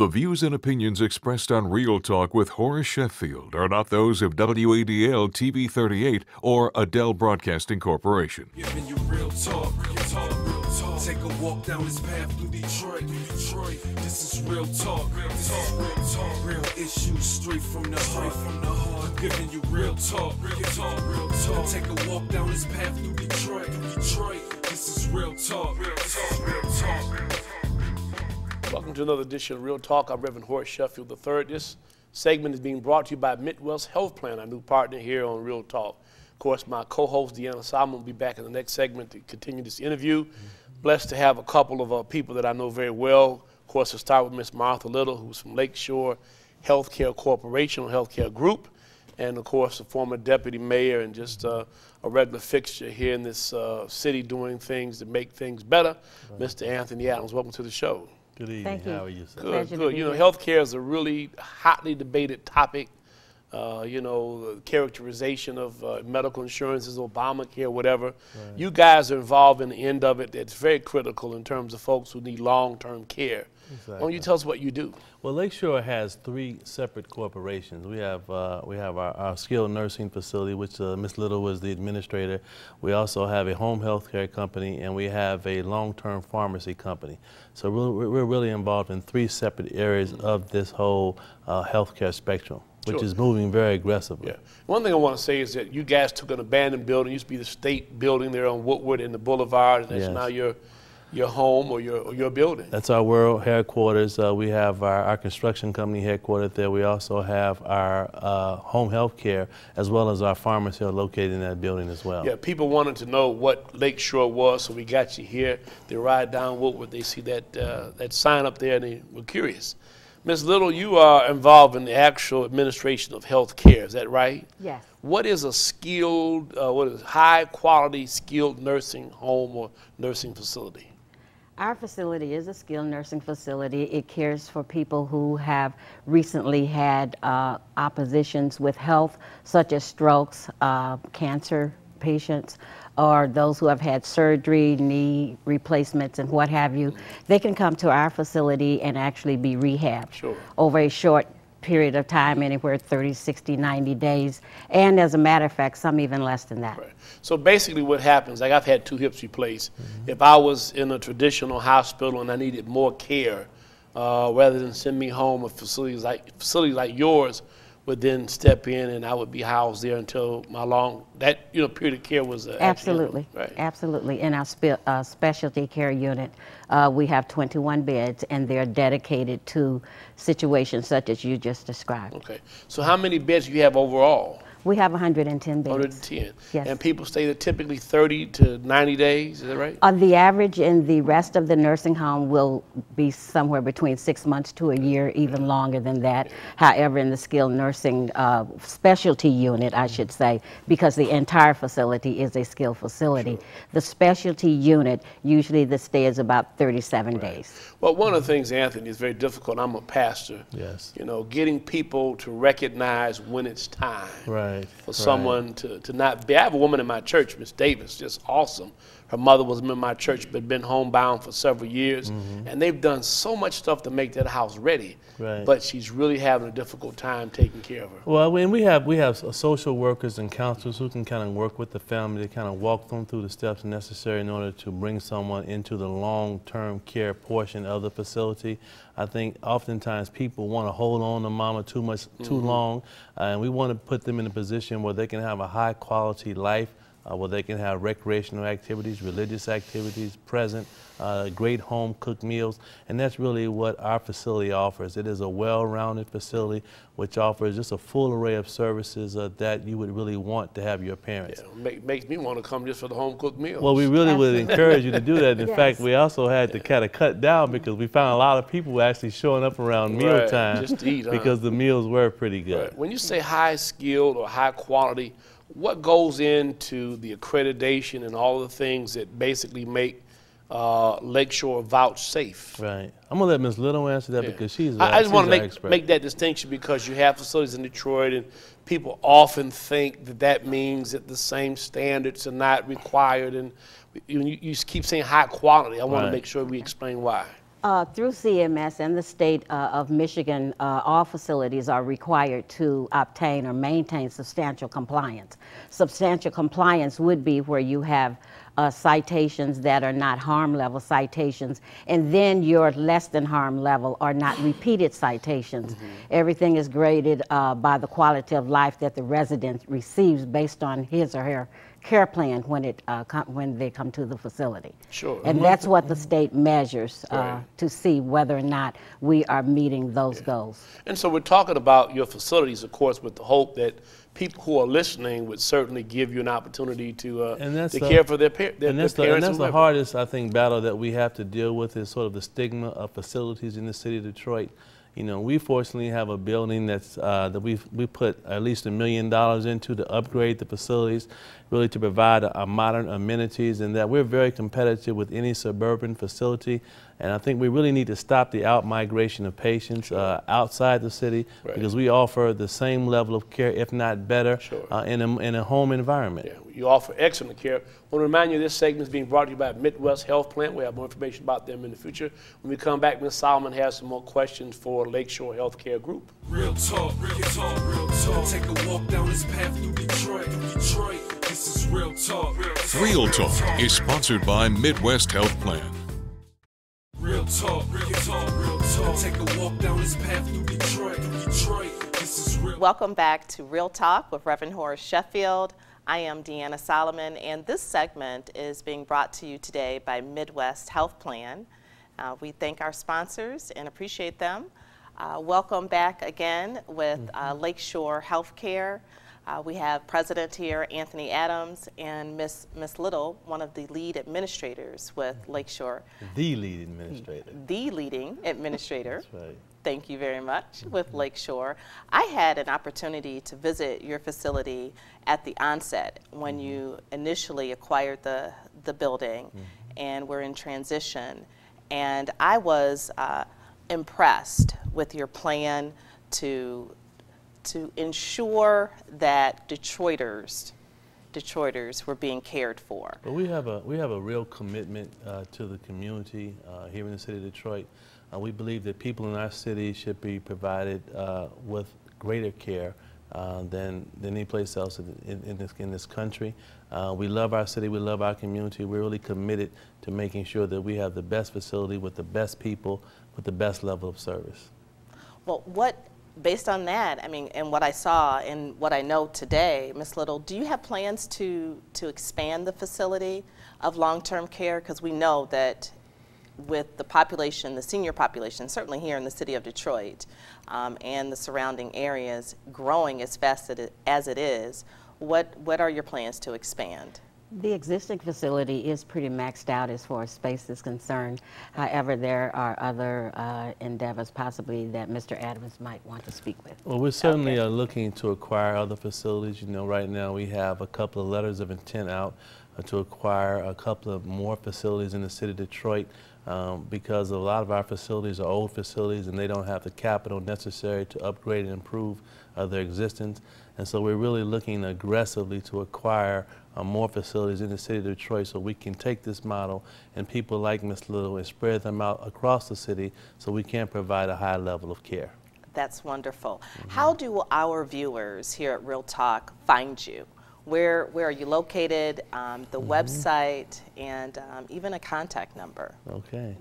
The views and opinions expressed on Real Talk with Horace Sheffield are not those of WADL TV 38 or Adele Broadcasting Corporation. Giving you real talk, real talk, real talk. Take a walk down this path through Detroit, This is real talk, this is real talk. Real issues straight from the heart, Giving you real talk, real talk, real talk. Take a walk down this path through Detroit, This is real talk, real talk, real talk. Welcome to another edition of Real Talk. I'm Reverend Horace Sheffield III. This segment is being brought to you by Midwest Health Plan, our new partner here on Real Talk. Of course, my co-host, DiAnna, Simon, will be back in the next segment to continue this interview. Blessed to have a couple of people that I know very well. Of course, to start with Miss Martha Little, who's from Lakeshore Healthcare Corporation, Healthcare Group, and of course, a former deputy mayor and just a regular fixture here in this city doing things to make things better. Right. Mr. Anthony Adams, welcome to the show. Good evening. Thank you. How are you, sir? Good. You know, healthcare is a really hotly debated topic. You know, the characterization of medical insurance is Obamacare, whatever. Right. You guys are involved in the end of it. It's very critical in terms of folks who need long-term care. Exactly. Why don't you tell us what you do? Well, Lakeshore has three separate corporations. We have our skilled nursing facility, which Ms. Little was the administrator. We also have a home health care company, and we have a long-term pharmacy company. So we're really involved in three separate areas of this whole healthcare spectrum, which is moving very aggressively. Yeah. One thing I want to say is that you guys took an abandoned building. It used to be the state building there on Woodward in the Boulevard, and that's now your home or your building. That's our world headquarters. We have our construction company headquartered there. We also have our home health care as well as our pharmacy are located in that building as well. Yeah, people wanted to know what Lakeshore was, so we got you here. They ride down Woodward, they see that sign up there, and they were curious. Ms. Little, you are involved in the actual administration of health care, is that right? Yes. What is a skilled, high quality skilled nursing home or nursing facility? Our facility is a skilled nursing facility. It cares for people who have recently had oppositions with health, such as strokes, cancer patients, or those who have had surgery, knee replacements, and what have you. They can come to our facility and actually be rehabbed over a short period of time, anywhere 30, 60, 90 days, and as a matter of fact, some even less than that. Right. So basically what happens, like I've had 2 hips replaced. If I was in a traditional hospital and I needed more care, rather than send me home, a facility like yours would then step in and I would be housed there until my period of care was absolutely, right. Absolutely. In our specialty care unit, we have 21 beds, and they're dedicated to situations such as you just described. Okay. So how many beds do you have overall? We have 110 beds. 110. Yes. And people stay there typically 30 to 90 days, is that right? The average in the rest of the nursing home will be somewhere between 6 months to a year, even longer than that. Yeah. However, in the skilled nursing specialty unit, I should say, because the entire facility is a skilled facility, the specialty unit, usually the stay is about 37 days. Well, one of the things, Anthony, is very difficult. I'm a pastor. Yes. You know, getting people to recognize when it's time. Right. For someone to not be. I have a woman in my church, Miss Davis, just awesome. Her mother was in my church, but been homebound for several years, and they've done so much stuff to make that house ready. Right. But she's really having a difficult time taking care of her. Well, when we have social workers and counselors who can kind of work with the family to kind of walk them through the steps necessary in order to bring someone into the long-term care portion of the facility. I think oftentimes people want to hold on to mama too long, and we want to put them in a position where they can have a high-quality life, where they can have recreational activities, religious activities present, great home-cooked meals, and that's really what our facility offers. It is a well-rounded facility which offers just a full array of services that you would really want to have your parents. Yeah, makes me want to come just for the home-cooked meals. Well, we really would encourage you to do that. In fact, we also had to kind of cut down because we found a lot of people actually showing up around mealtime just to eat, because the meals were pretty good. Right. When you say high-skilled or high-quality, what goes into the accreditation and all the things that basically make Lakeshore vouch safe? Right. I'm going to let Ms. Little answer that because she's I just want to make that distinction because you have facilities in Detroit and people often think that means that the same standards are not required, and you keep saying high quality. I want to make sure we explain why. Through CMS and the state of Michigan, all facilities are required to obtain or maintain substantial compliance. Substantial compliance would be where you have citations that are not harm level citations, and then your less than harm level are not repeated citations. Everything is graded by the quality of life that the resident receives based on his or her care plan when they come to the facility. Sure. And that's what the state measures to see whether or not we are meeting those goals. And so we're talking about your facilities, of course, with the hope that people who are listening would certainly give you an opportunity to care for their parents. And that's the hardest, I think, battle that we have to deal with is sort of the stigma of facilities in the city of Detroit. You know, we fortunately have a building that's that we put at least $1 million into to upgrade the facilities, really to provide modern amenities, and that we're very competitive with any suburban facility. And I think we really need to stop the out-migration of patients outside the city, because we offer the same level of care, if not better, in a home environment. Yeah, you offer excellent care. I want to remind you this segment is being brought to you by Midwest Health Plan. We have more information about them in the future. When we come back, Ms. Solomon has some more questions for Lakeshore Healthcare Group. Real talk, real talk, real talk. Take a walk down this path through Detroit, This is Real Talk. Real Talk is sponsored by Midwest Health Plan. Real talk, real talk, real talk. Take a walk down this path through Detroit, This is real. Welcome back to Real Talk with Reverend Horace Sheffield. I am DiAnna Solomon, and this segment is being brought to you today by Midwest Health Plan. We thank our sponsors and appreciate them. Welcome back again with Lakeshore Healthcare. We have President here, Anthony Adams, and Miss Little, one of the lead administrators with Lakeshore. The lead administrator. The leading administrator. That's right. Thank you very much, with Lakeshore. I had an opportunity to visit your facility at the onset when you initially acquired the building and were in transition. And I was impressed with your plan to ensure that Detroiters were being cared for. But we have a real commitment to the community here in the city of Detroit. We believe that people in our city should be provided with greater care than any place else in this country. We love our city, we love our community. We're really committed to making sure that we have the best facility with the best people with the best level of service. Well, based on that, I mean, and what I saw and what I know today, Ms. Little, do you have plans to expand the facility of long-term care? Because we know that with the population, the senior population, certainly here in the city of Detroit and the surrounding areas growing as fast as it is, what are your plans to expand? The existing facility is pretty maxed out as far as space is concerned. However, there are other endeavors possibly that Mr. Adams might want to speak with. Well, we're certainly looking to acquire other facilities. You know, right now we have a couple of letters of intent out to acquire a couple of more facilities in the city of Detroit because a lot of our facilities are old facilities and they don't have the capital necessary to upgrade and improve their existence. And so we're really looking aggressively to acquire more facilities in the city of Detroit so we can take this model and people like Ms. Little and spread them out across the city so we can provide a high level of care. That's wonderful. How do our viewers here at Real Talk find you? Where are you located, the website, and even a contact number? Okay.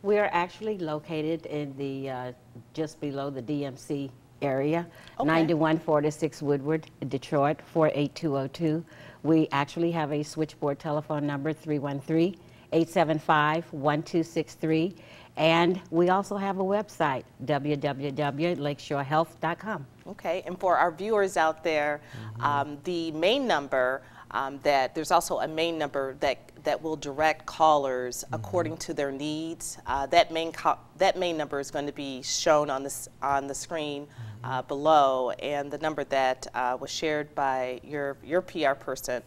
We are actually located in the just below the DMC area, 9146 Woodward, Detroit, 48202. We actually have a switchboard telephone number, 313-875-1263. And we also have a website, www.lakeshorehealth.com. Okay, and for our viewers out there, the main number, there's also a main number that will direct callers according to their needs. That main number is going to be shown on the screen below, and the number that was shared by your PR person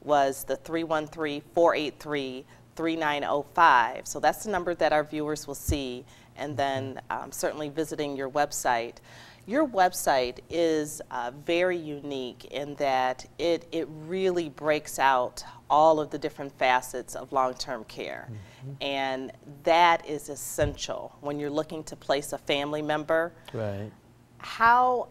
was the 313-483-3905. So that's the number that our viewers will see, and then certainly visiting your website. Your website is very unique in that it really breaks out all of the different facets of long-term care. And that is essential when you're looking to place a family member. Right. How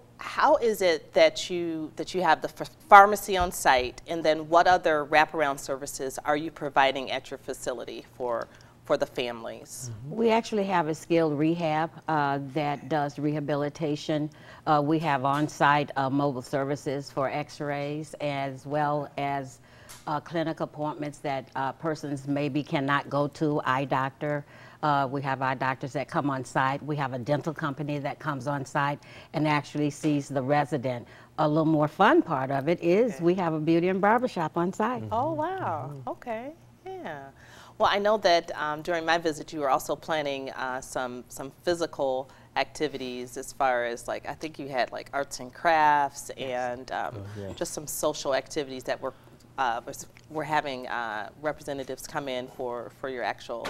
is it that you have the pharmacy on site, and then what other wraparound services are you providing at your facility for the families? We actually have a skilled rehab that does rehabilitation. We have on-site mobile services for x-rays, as well as clinic appointments that persons maybe cannot go to, eye doctor. We have eye doctors that come on site. We have a dental company that comes on site and actually sees the resident. A little more fun part of it is we have a beauty and barbershop on site. Oh, wow. Okay. Yeah. Well, I know that during my visit, you were also planning some physical activities, as far as, like, I think you had like arts and crafts and just some social activities that we're having representatives come in for your actual.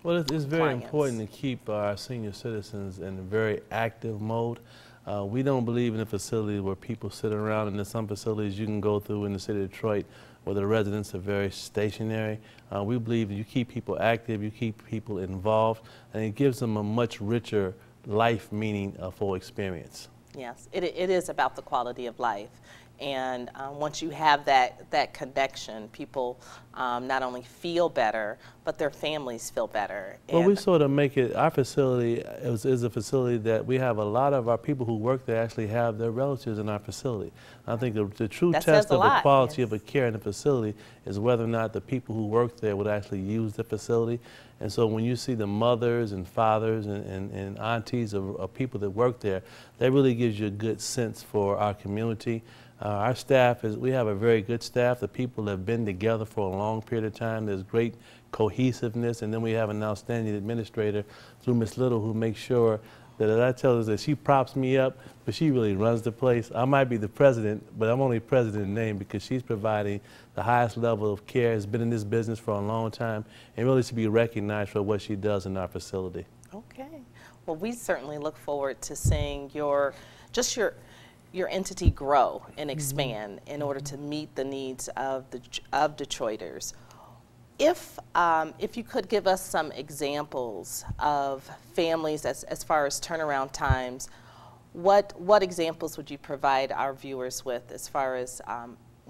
Well, it's very clients. important to keep our senior citizens in a very active mode. We don't believe in a facility where people sit around, and there's some facilities you can go through in the city of Detroit where the residents are very stationary. We believe that you keep people active, you keep people involved, and it gives them a much richer life meaning for experience. Yes, it is about the quality of life. And once you have that connection, people not only feel better, but their families feel better. Well, we sort of make it, our facility is a facility that we have a lot of our people who work there actually have their relatives in our facility. I think the true test of the quality of a care in the facility is whether or not the people who work there would actually use the facility. And so when you see the mothers and fathers and aunties of people that work there, that really gives you a good sense for our community. Our staff we have a very good staff. The people have been together for a long period of time. There's great cohesiveness, and then we have an outstanding administrator through Ms. Little, who makes sure that, as I tell her, that she props me up, but she really runs the place. I might be the president, but I'm only president in name because she's providing the highest level of care, has been in this business for a long time, and really should be recognized for what she does in our facility. Okay. Well, we certainly look forward to seeing your entity grow and expand in order to meet the needs of Detroiters. If you could give us some examples of families as far as turnaround times, what examples would you provide our viewers with as far as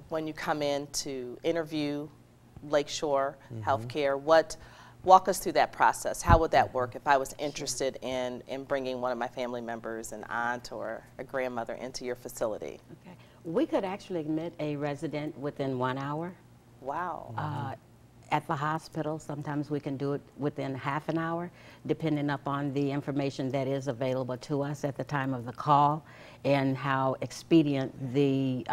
when you come in to interview Lakeshore Healthcare? Walk us through that process. How would that work if I was interested in bringing one of my family members, an aunt or a grandmother, into your facility? Okay. We could actually admit a resident within 1 hour. Wow. At the hospital, sometimes we can do it within half an hour, depending upon the information that is available to us at the time of the call and how expedient the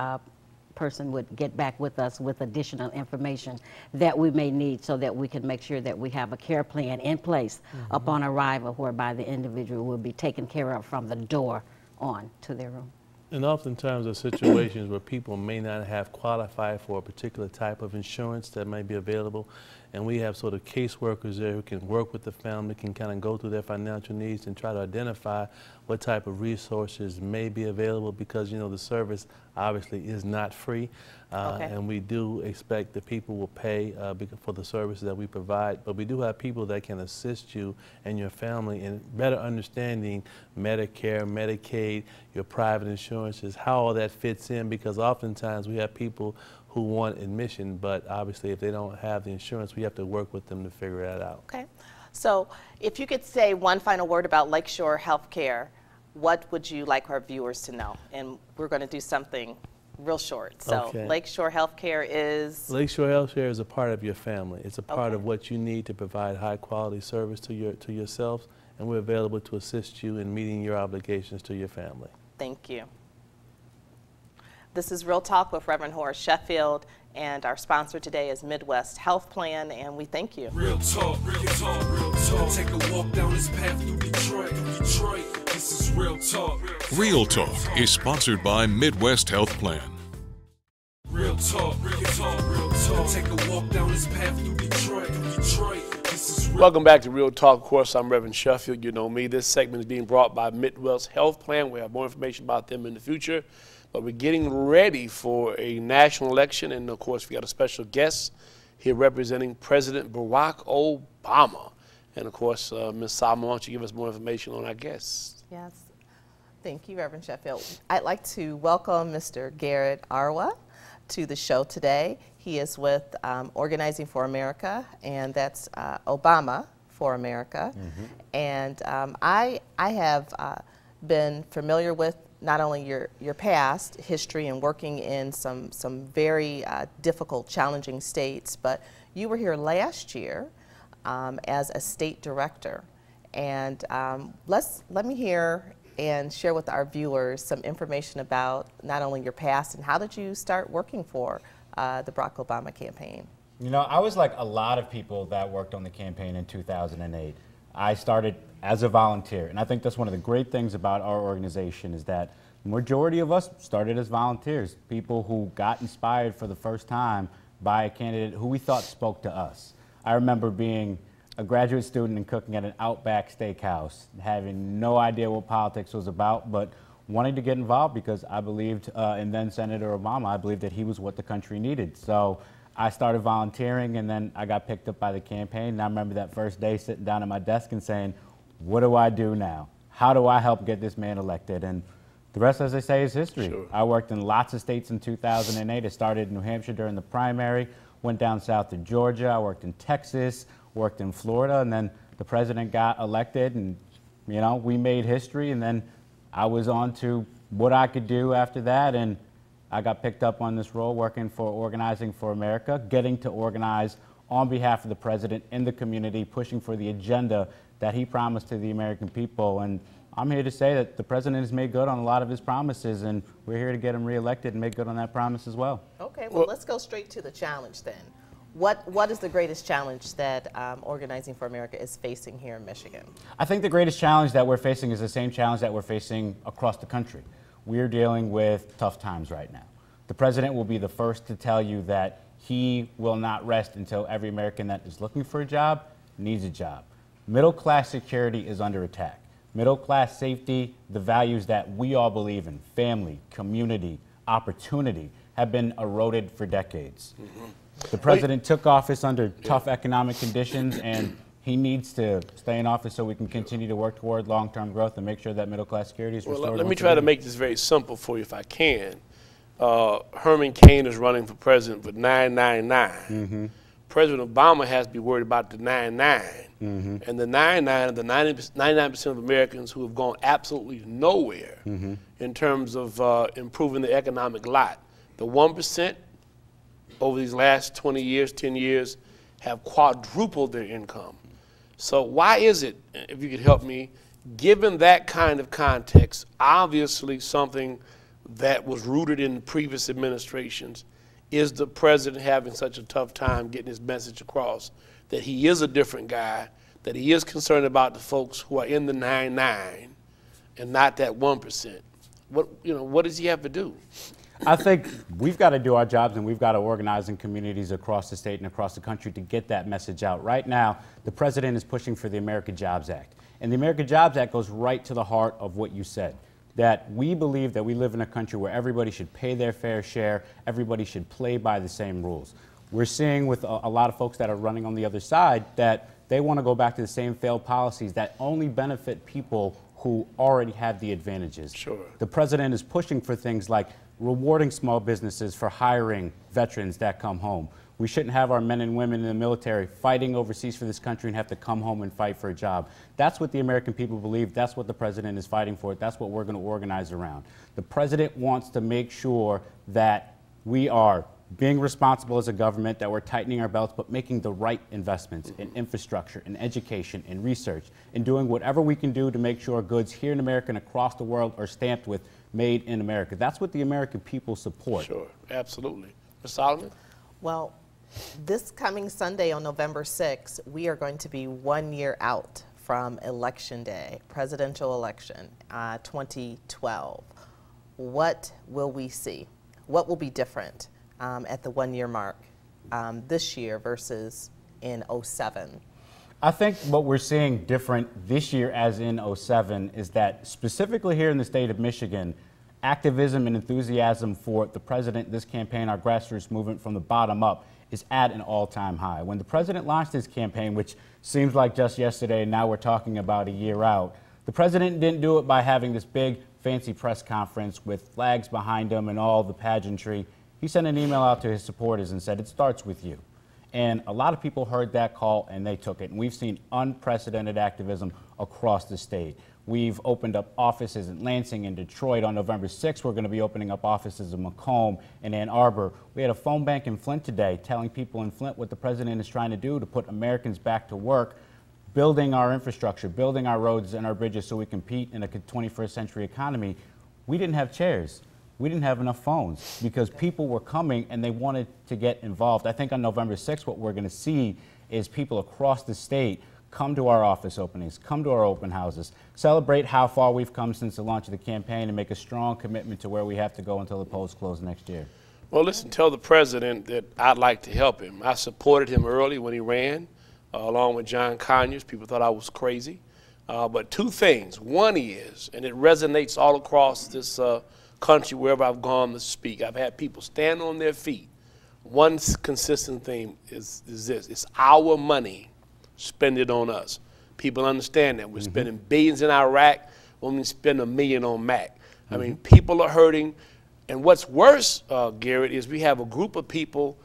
person would get back with us with additional information that we may need, so that we can make sure that we have a care plan in place upon arrival, whereby the individual will be taken care of from the door on to their room. And oftentimes there are situations where people may not have qualified for a particular type of insurance that might be available, and we have sort of caseworkers there who can work with the family, can kind of go through their financial needs and try to identify what type of resources may be available, because, you know, the service obviously is not free. And we do expect that people will pay for the services that we provide, but we do have people that can assist you and your family in better understanding Medicare, Medicaid, your private insurances, how all that fits in, because oftentimes we have people who want admission, but obviously if they don't have the insurance, we have to work with them to figure that out. Okay. So if you could say one final word about Lakeshore Healthcare, what would you like our viewers to know? And we're going to do something real short. So Lakeshore Healthcare is? Lakeshore Healthcare is a part of your family. It's a part of what you need to provide high quality service to yourselves, and we're available to assist you in meeting your obligations to your family. Thank you. This is Real Talk with Reverend Horace Sheffield, and our sponsor today is Midwest Health Plan, and we thank you. Real talk, real talk, real talk. Take a walk down this path through Detroit, Detroit. This is Real Talk. Real Talk is sponsored by Midwest Health Plan. Real talk, real talk, real talk. Take a walk down this path through Detroit, Detroit. This is Real Welcome back to Real Talk. Of course, I'm Reverend Sheffield. You know me. This segment is being brought by Midwest Health Plan. We have more information about them in the future. But we're getting ready for a national election. And, of course, we got a special guest here representing President Barack Obama. And, of course, Ms. Solomon, why don't you give us more information on our guests? Yes. Thank you, Reverend Sheffield. I'd like to welcome Mr. Garrett Arwa to the show today. He is with Organizing for America, and that's Obama for America. And I have been familiar with not only your past history and working in some very difficult, challenging states, but you were here last year as a state director. And let me hear and share with our viewers some information about not only your past and how did you start working for the Barack Obama campaign? You know, I was like a lot of people that worked on the campaign in 2008. I started as a volunteer, and I think that's one of the great things about our organization is that the majority of us started as volunteers, people who got inspired for the first time by a candidate who we thought spoke to us. I remember being a graduate student and cooking at an Outback Steakhouse, having no idea what politics was about, but wanting to get involved because I believed in then Senator Obama. I believed that he was what the country needed. So I started volunteering, and then I got picked up by the campaign. And I remember that first day sitting down at my desk and saying, what do I do now? How do I help get this man elected? And the rest, as I say, is history. Sure. I worked in lots of states in 2008. I started in New Hampshire during the primary, went down south to Georgia. I worked in Texas, worked in Florida, and then the president got elected, and you know, we made history, and then I was on to what I could do after that, and I got picked up on this role working for Organizing for America, getting to organize on behalf of the president in the community, pushing for the agenda that he promised to the American people. And I'm here to say that the president has made good on a lot of his promises, and we're here to get him reelected and make good on that promise as well. Okay, well, let's go straight to the challenge then. What is the greatest challenge that Organizing for America is facing here in Michigan? I think the greatest challenge that we're facing is the same challenge that we're facing across the country. We're dealing with tough times right now. The president will be the first to tell you that he will not rest until every American that is looking for a job needs a job. Middle-class security is under attack. Middle-class safety, the values that we all believe in, family, community, opportunity, have been eroded for decades. The president took office under tough economic conditions, and he needs to stay in office so we can continue to work toward long-term growth and make sure that middle-class security is restored. Well, let me try to make this very simple for you if I can. Herman Cain is running for president with 999. President Obama has to be worried about the 99. And the 99 are the 99% of Americans who have gone absolutely nowhere in terms of improving the economic lot. The 1% over these last 20 years, 10 years, have quadrupled their income. So why is it, if you could help me, given that kind of context, obviously something that was rooted in previous administrations, is the president having such a tough time getting his message across that he is a different guy, that he is concerned about the folks who are in the 99 and not that 1%? What does he have to do? I think we've got to do our jobs, and we've got to organize in communities across the state and across the country to get that message out. Right now, the president is pushing for the American Jobs Act. And the American Jobs Act goes right to the heart of what you said, that we believe that we live in a country where everybody should pay their fair share, everybody should play by the same rules. We're seeing with a lot of folks that are running on the other side that they want to go back to the same failed policies that only benefit people who already have the advantages. Sure. The president is pushing for things like rewarding small businesses for hiring veterans that come home. We shouldn't have our men and women in the military fighting overseas for this country and have to come home and fight for a job. That's what the American people believe. That's what the president is fighting for. That's what we're going to organize around. The president wants to make sure that we are being responsible as a government, that we're tightening our belts, but making the right investments in infrastructure, in education, in research, and doing whatever we can do to make sure goods here in America and across the world are stamped with Made in America. That's what the American people support. Sure, absolutely. Ms. Solomon? Well, this coming Sunday on November 6th, we are going to be 1 year out from Election Day, presidential election, 2012. What will we see? What will be different at the 1 year mark this year versus in '07? I think what we're seeing different this year as in '07 is that specifically here in the state of Michigan, activism and enthusiasm for the president, this campaign, our grassroots movement from the bottom up, is at an all-time high. When the president launched his campaign, which seems like just yesterday, and now we're talking about a year out, the president didn't do it by having this big, fancy press conference with flags behind him and all the pageantry. He sent an email out to his supporters and said, "It starts with you." And a lot of people heard that call and they took it. And we've seen unprecedented activism across the state. We've opened up offices in Lansing and Detroit. On November 6th, we're going to be opening up offices in Macomb and Ann Arbor. We had a phone bank in Flint today telling people in Flint what the president is trying to do to put Americans back to work, building our infrastructure, building our roads and our bridges so we compete in a 21st century economy. We didn't have chairs. We didn't have enough phones because people were coming and they wanted to get involved. I think on November 6th, what we're going to see is people across the state come to our office openings, come to our open houses, celebrate how far we've come since the launch of the campaign, and make a strong commitment to where we have to go until the polls close next year. Well, listen, tell the president that I'd like to help him. I supported him early when he ran, along with John Conyers. People thought I was crazy. But two things. One is, and it resonates all across this country wherever I've gone to speak, I've had people stand on their feet. One consistent theme is this: it's our money, spend it on us. People understand that. We're spending billions in Iraq when we spend $1 million on Mac. I mean, people are hurting. And what's worse, Garrett, is we have a group of people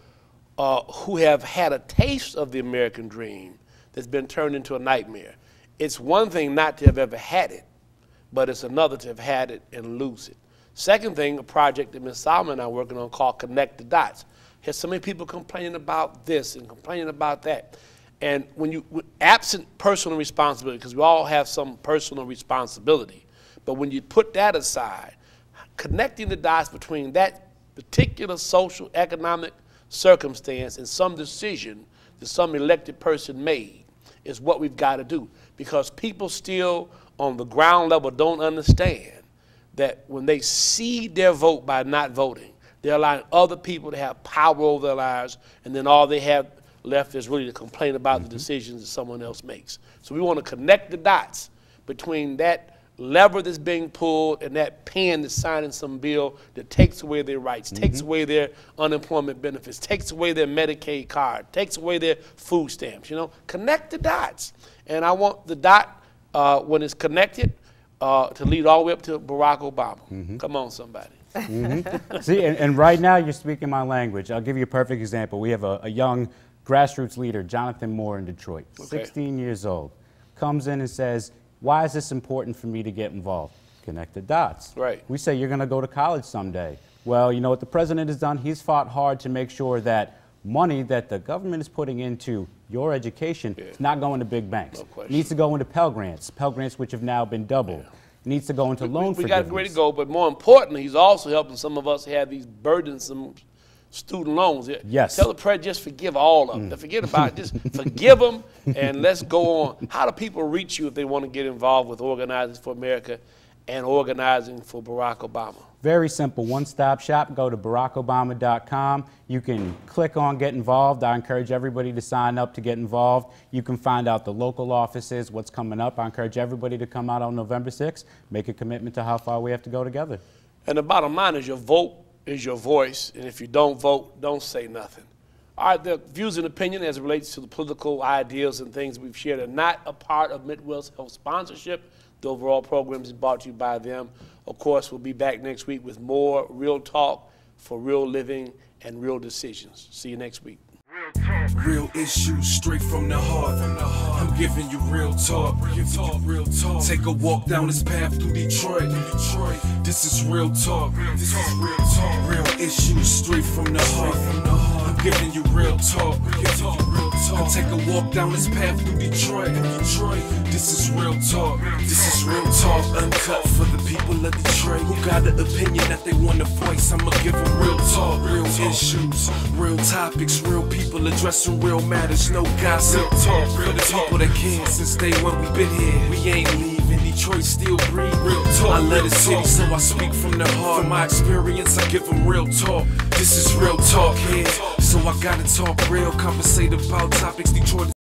who have had a taste of the American dream that's been turned into a nightmare. It's one thing not to have ever had it, but it's another to have had it and lose it. Second thing, a project that Ms. Solomon and I are working on called Connect the Dots. There's so many people complaining about this and complaining about that. And when you, absent personal responsibility, because we all have some personal responsibility, but when you put that aside, connecting the dots between that particular social, economic circumstance and some decision that some elected person made is what we've got to do. Because people still on the ground level don't understand that when they cede their vote by not voting, they're allowing other people to have power over their lives, and then all they have left is really to complain about the decisions that someone else makes. So we want to connect the dots between that lever that's being pulled and that pen that's signing some bill that takes away their rights, takes away their unemployment benefits, takes away their Medicaid card, takes away their food stamps. You know, connect the dots. And I want the dot, when it's connected, to lead all the way up to Barack Obama. Come on, somebody. See, and right now you're speaking my language. I'll give you a perfect example. We have a young grassroots leader, Jonathan Moore in Detroit, 16 years old, comes in and says, "Why is this important for me to get involved?" Connect the dots. Right. We say, "You're going to go to college someday." Well, you know what the president has done? He's fought hard to make sure that money that the government is putting into your education is not going to big banks. No question. It needs to go into Pell Grants which have now been doubled. It needs to go into loan forgiveness. We got a way to go, but more importantly, he's also helping some of us have these burdensome student loans. Yes. Tell the president, just forgive all of them. Forget about it. Just forgive them and let's go on. How do people reach you if they want to get involved with Organizing for America and Organizing for Barack Obama? Very simple, one-stop shop. Go to barackobama.com. You can click on Get Involved. I encourage everybody to sign up to get involved. You can find out the local offices, what's coming up. I encourage everybody to come out on November 6th, make a commitment to how far we have to go together. And the bottom line is your vote is your voice, and if you don't vote, don't say nothing. All right, the views and opinion as it relates to the political ideas and things we've shared are not a part of Midwest Health sponsorship. The overall program is brought to you by them. Of course, we'll be back next week with more real talk for real living and real decisions. See you next week. Real issues straight from the heart. I'm giving you real talk. Real talk. Take a walk down this path through Detroit. This is real talk. This is real talk. Real issues straight from the heart. I'm giving you real talk. I take a walk down this path through Detroit. This is real talk. This is real talk. Uncut for the people of Detroit who got an opinion that they want to voice. I'ma give them real talk. Real issues, real topics, real people addressing real matters. No gossip. Real talk for the people that can since day one we been here. We ain't leaving. Detroit still breathe. Real talk. I love the city, so I speak from the heart. From my experience, I give them real talk. This is real talk here. So I gotta talk real, conversate about topics Detroit